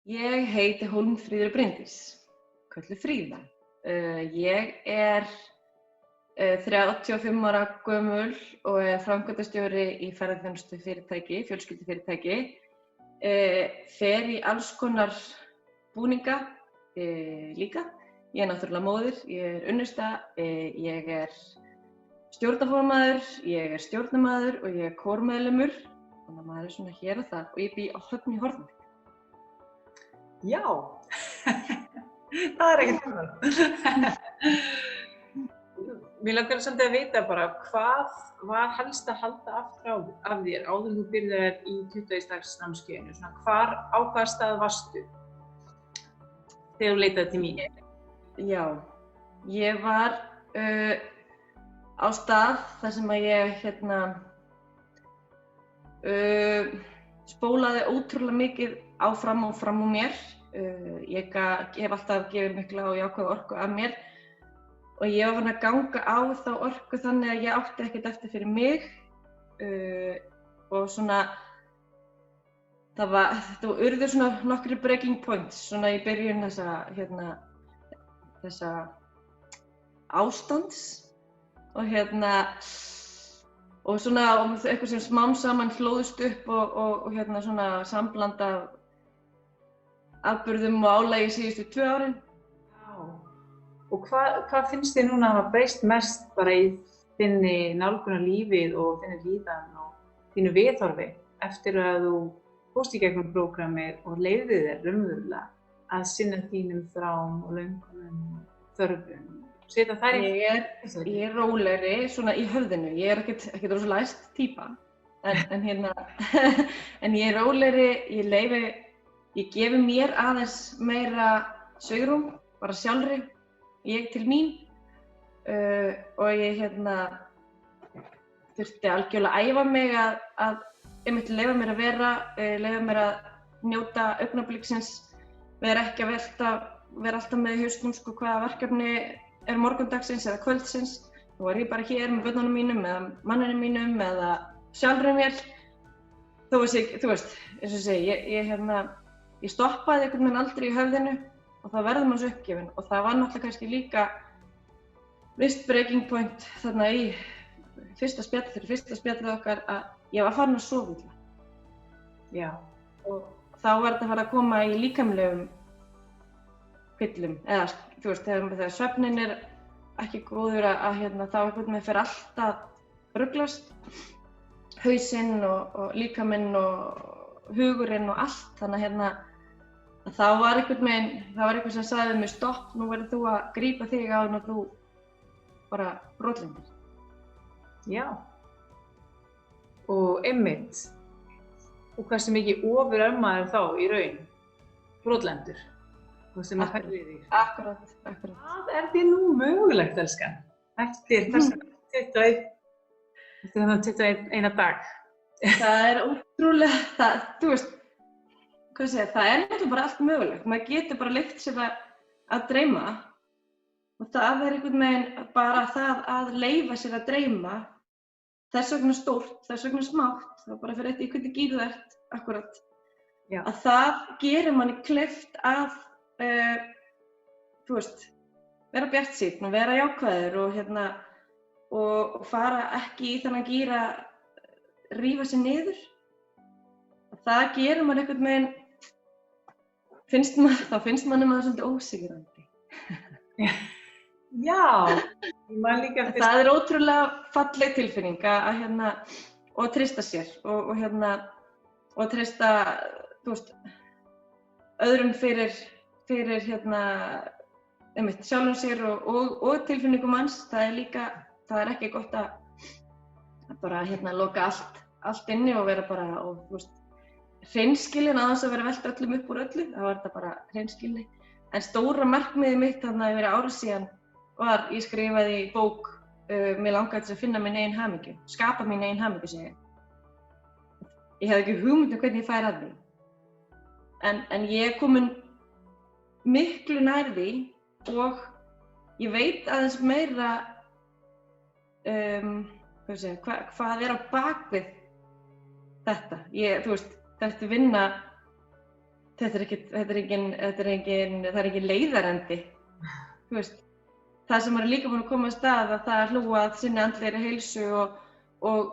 Ég heiti Hólmfríður Bryndís, kölluð Fríða. Ég er 35 ára gömul og er framkvæmdastjóri í ferðaþjónustufyrirtæki, fjölskyldufyrirtæki. Fer í alls konar búninga líka. Ég er náttúrulega móðir, ég er unnusta, ég er stjórnarformaður, ég er stjórnarmaður og ég er kórmeðlimur. Þannig að maður er svona hér og þar og ég bý á Höfn í Horni. Já, það er ekkert annað. Mér langar svolítið að vita bara hvað var helst að halda aftur af þér áður en þú byrjaðir í 21 dags námskeiðinu. Á hvaða stað varstu þegar þú leitaði til mín? Já, ég var á stað þar sem að ég spólaði ótrúlega mikið áfram og fram úr mér. Ég hef alltaf gefið mikla og jákvæða orku af mér og ég var farin að ganga á þá orku þannig að ég átti ekkert eftir fyrir mig og svona þetta urðu svona nokkrir breaking points svona í byrjun þessa ástands og svona eitthvað sem smám saman hlóðust upp og svona sambland af atburðum og álagi síðustu 2 árin. Já. Og hvað finnst þér núna að hafa breyst mest bara í þinni nálgun á lífið og þinni líðan og þínu viðhorfi eftir að þú fórst í gegnum prógrammið og leyfði þér raunverulega að sinna þínum þrám og löngunum og þörfum? Setja þær í Ég er rólegri svona í höfðinu. Ég er ekkert rosalega æst týpa en ég er rólegri, ég gefi mér aðeins meira svigrúm, bara sjálfri, ég til mín og ég þurfti algjörlega að æfa mig að einmitt leyfa mér að vera, leyfa mér að njóta augnabliksins, vera ekki að vera alltaf með í hausnum hvaða verkefni er morgundagsins eða kvöldsins. Nú er ég bara hér með börnunum mínum eða manninum mínum eða sjálfri mér. Þú veist, eins og segi, ég stoppaði einhvern veginn aldrei í höfðinu og það verður maður svo uppgefin og það var náttúrulega kannski líka visst breaking point þarna í fyrsta spjallið okkar að ég var farin að sofa illa. Já. Og þá var þetta að fara að koma í líkamlegum kvillum eða þú veist, þegar svefninn er ekki góður að þá einhvern veginn fer allt að ruglast, hausinn og líkaminn og hugurinn og allt, þannig að þá var eitthvað sem sagði mér stopp, nú verður þú að grípa þig á og þú bara brotlendir. Já. Og einmitt, og hversu mikið ofur er maður þá í raun, brotlendur, sem að færði þig. Akkurat. Hvað er þér nú mögulegt, elskan, eftir þennan 21 dag? Það er ótrúlega, þú veist, það er náttúrulega bara allt mögulegt. Maður getur bara leyft sér að dreyma og það er einhvern veginn bara það að leyfa sér að dreyma, þess vegna stórt, þess vegna smátt, það bara fyrir eftir hvernig gír þú ert, akkurat. Já. Að það gerir manni kleift að, þú veist, vera bjartsýnn og vera jákvæður og fara ekki í þennan gír að rífa sig niður. Það gerir maður einhvern veginn, þá finnst manni maður svolítið ósigrandi. Já, ég man líka eftir. Það er ótrúlega falleg tilfinning að treysta sér og treysta, þú veist, öðrum fyrir einmitt sjálfum sér og tilfinningum manns. Það er ekki gott að bara loka allt inni og vera bara, og þú veist, hreinskilin að þess að vera að velta öllum upp úr öllu, það var þetta bara hreinskilni. En stóra markmiðið mitt þarna fyrir ári síðan var, ég skrifaði í bók, mér langaði til að finna mín eigin hamingju, skapa mín eigin hamingju, segi ég. Ég hefði ekki hugmynd hvernig ég færi að því. En ég er komin miklu nær því og ég veit aðeins meira hvað er á bakvið þetta. Þú veist, þetta vinna það er engin leiðarendi, þú veist. Það sem maður er líka búin að koma að stað að það að hlúa að sinni andlegri heilsu og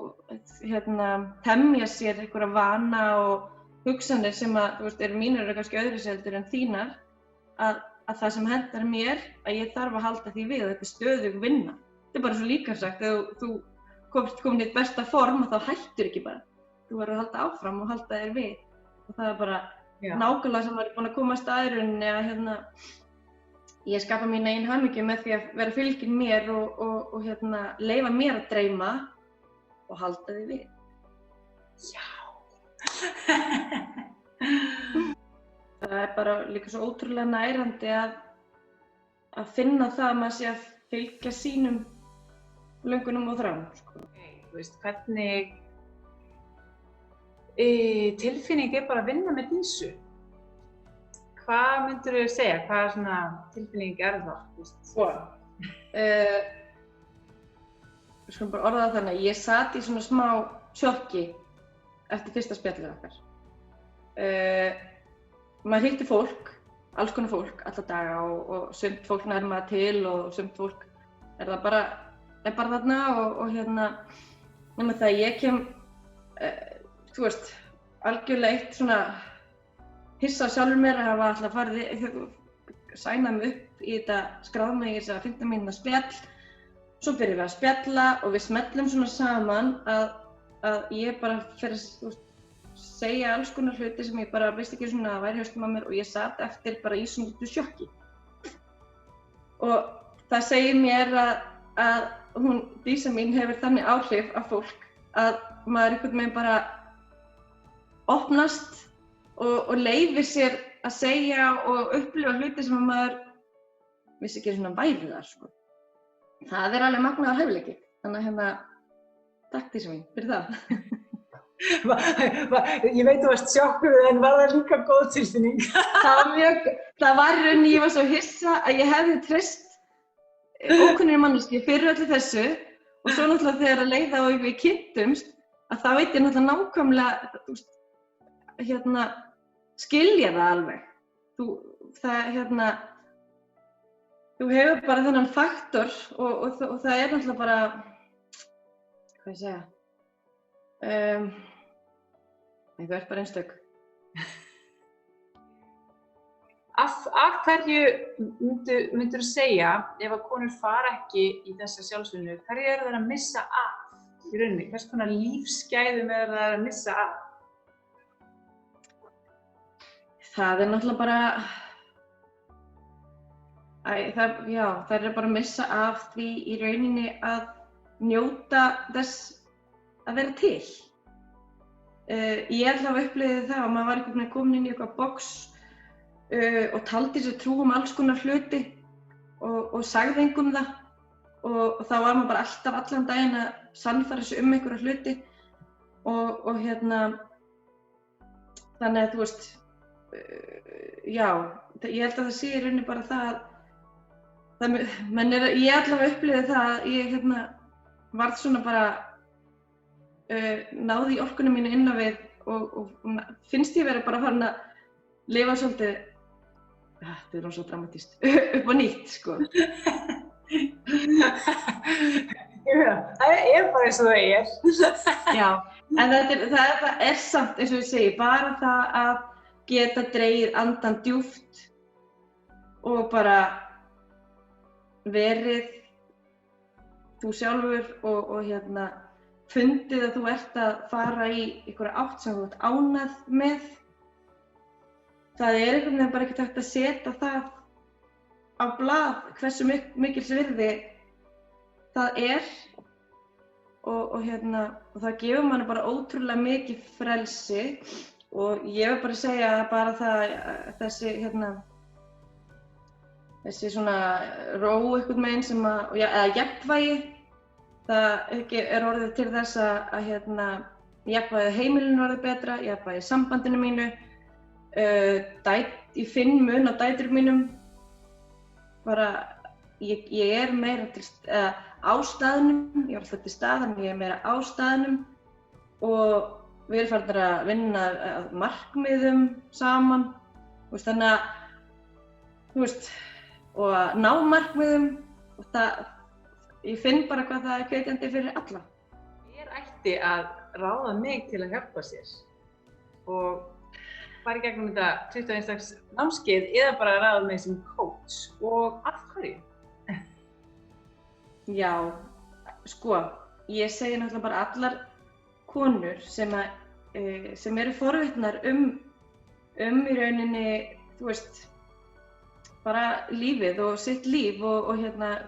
temja sér einhverja vana og hugsanir sem að, þú veist, eru mínar og kannski öðru heldur en þínar, að það sem hentar mér, að ég þarf að halda því við og þetta er stöðug vinna. Þetta er bara svo líka sagt, þegar þú komst komin í þitt besta form og þá hættur ekki bara. Þú verður að halda áfram og halda þér við. Og það er bara nákvæmlega sem maður er búin að koma að staðrunni að ég skapa mína eigin hamingju með því að vera fylgin mér og leyfa mér að dreyma og halda því við. Já! Það er bara líka svo ótrúlega nærandi að finna það að maður sé að fylgja sínum löngunum og þrám. Sko. Þú veist, hvernig tilfinning er bara að vinna með Dísu? Hvað myndirðu segja? Hvað svona tilfinning er það? Sko, við skulum bara orða það þannig að ég sat í svona smá sjokki eftir fyrsta spjallið okkar. Maður hitti fólk, alls konar fólk, alla daga og sumt fólk nær maður til og sumt fólk er bara þarna og nema það ég kem, þú veist, algjörlega eitt svona hissa á sjálfur mér að hafa alltaf farið sæna mig upp í þetta skráð mig í þessa 15 mínútna spjall. Svo byrjum við að spjalla og við smellum svona saman að ég bara fer að segja alls konar hluti sem ég bara veist ekki svona að væri haustum á mér og ég sat eftir bara í svona sjokki. Og það segir mér að Dísa mín hefur þannig áhrif á fólk að maður einhvern veginn bara opnast og leyfir sér að segja og upplifa hluti sem maður vissi ekki svona væri þar, sko. Það er alveg magnaður hæfileiki, þannig að takk Dísa mín fyrir það. Ég veit þú varst sjokkuð en var það líka góð tilfinning? Það var rauninni, ég var svo hissa að ég hefði treyst ókunnugri manneskju fyrir öllu þessu og svo náttúrulega þegar að leiða og við kynntumst að þá veit ég náttúrulega nákvæmlega, þú veist, skilja það alveg. Þú hefur bara þennan faktor og það er náttúrulega bara, hvað ég segja, þú ert bara einstök. Af hverju myndirðu segja, ef að konur fara ekki í þessa sjálfsvinnu, hverju eru þær að missa af í rauninni? Hvers konar lífsgæðum eru þær að missa af? Það er náttúrulega bara, þær eru bara að missa af því í rauninni að njóta þess að vera til. Ég allavega upplifði það að maður var einhvern veginn komin inn í eitthvað box og taldi sér trú alls konar hluti og sagði engum það og þá var maður bara alltaf allan daginn að sannfæra sig einhverja hluti og þannig að þú veist, ég held að það sé í rauninni bara það ég allavega upplifði það að ég varð svona bara náði í orkunum mínu inn á við og finnst ég vera bara farin að lifa svolítið, þetta er svo dramatískt, upp á nýtt, sko. Það er bara eins og það er. Já, en það er samt, eins og ég segi, bara það að geta dregið andann djúpt og bara verið þú sjálfur og fundið að þú ert að fara í einhverja átt sem þú ert ánægð með. Það er einhvern veginn bara ekkert hægt að setja það á blað hversu mikils virði það er og það gefur manni bara ótrúlega mikið frelsi og ég vil bara segja bara það þessi svona ró einhvern veginn sem eða jafnvægi, það er orðið til þess að jafnvægið heimilinu orðið betra, jafnvægið sambandinu mínu, ég finn mun á dætrum mínum, bara ég er meira á staðnum, ég var alltaf til staðar, ég er meira á staðnum og við erum farin að vinna að markmiðum saman Þannig að, og að ná markmiðum og ég finn bara hvað það hvetjandi fyrir alla. Hver ætti að ráða mig til að hjálpa sér og fara í gegnum þetta 21 dags námskeið eða bara ráða mig sem coach og af hverju? Já, ég segi náttúrulega bara allar konur sem eru forvitnar í rauninni, bara lífið og sitt líf og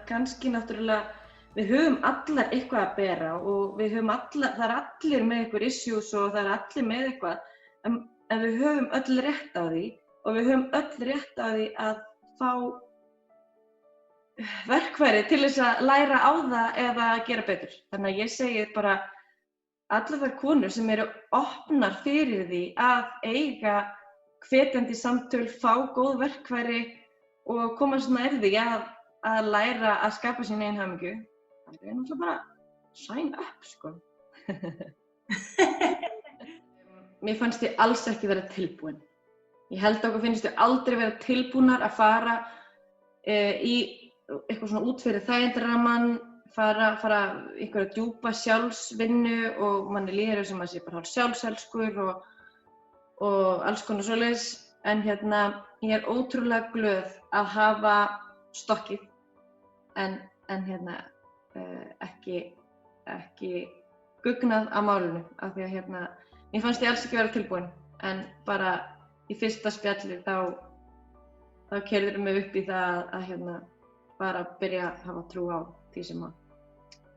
kannski náttúrulega við höfum allar eitthvað að bera og við höfum það er allir með einhver issues og það er allir með eitthvað en við höfum öll rétt á því og við höfum öll rétt á því að fá verkfæri til þess að læra á það eða að gera betur. Þannig að ég segi bara allar þær konur sem eru opnar fyrir því að eiga hvetjandi samtöl, fá góð verkfæri og komast nær því að læra að skapa sín eigin hamingju. Það er náttúrulega bara sign up, Mér fannst ég alls ekki vera tilbúin. Ég held að okkur finnst ég aldrei vera tilbúnar að fara í eitthvað svona út fyrir þægindarammann, fara einhverja djúpa sjálfsvinnu og manni líður sem að sé bara hálf sjálfselskur og alls konar svoleiðis. En ég er ótrúlega glöð að hafa stokkið en ekki guggnað á málinu af því að mér fannst ég alls ekki vera tilbúin en bara í fyrsta spjalli þá keyrðir mig upp í það að bara byrja að hafa trú á því sem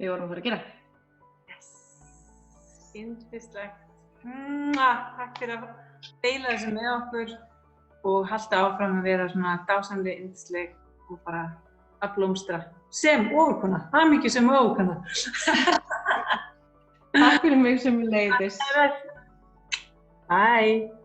við vorum að fara að gera. Yes! Yndislegt! Takk fyrir að deila þessu með okkur og halda áfram að vera svona dásamlega yndisleg og bara að blómstra sem ofurkona, hamingju sem ofurkona. Takk fyrir mig sem leiðis. Bye!